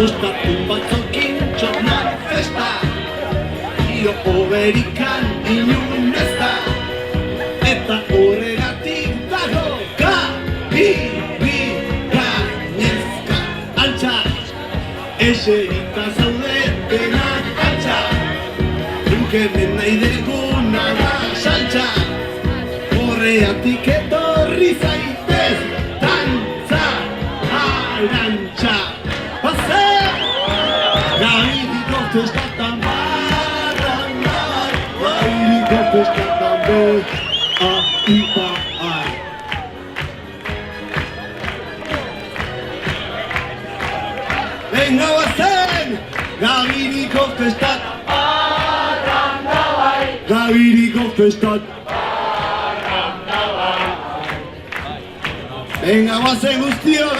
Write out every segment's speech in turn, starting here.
Ostatu batzokin txornan festa, io oberikan inun ez da, eta horregatik dago Gabiri gainezka. Altxa, eserita zaudetenak altxa, hemen nahi deguna da saltxa, horregatik etorri zaitez dantza arantxa. Gabiriko festatan barrangai, Gabiriko festatan beha-ipa-ai. Venga bazen, Gabiriko festatan barrangai, Gabiriko festatan barrangai. Venga bazen guztiok,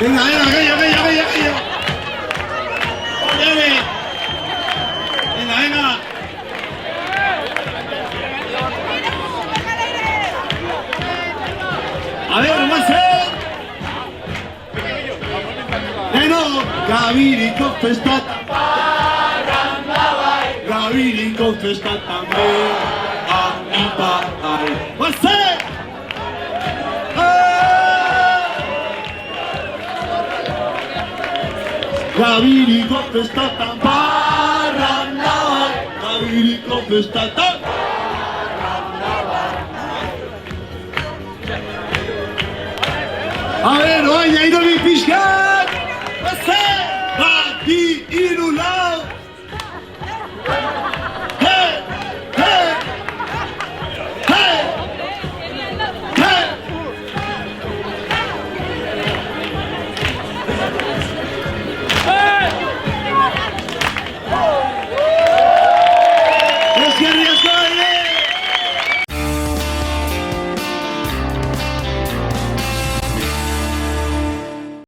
Venga, venga, aquello. Viene. Venga. A ver, más. Bueno, Gabiriko festatan barrangai, Gabiriko festatan beha-ipa-ai. Más. Gabiriko festatan barrangai, Gabiriko festatan barrangai. A ver, oain, aidori pixka!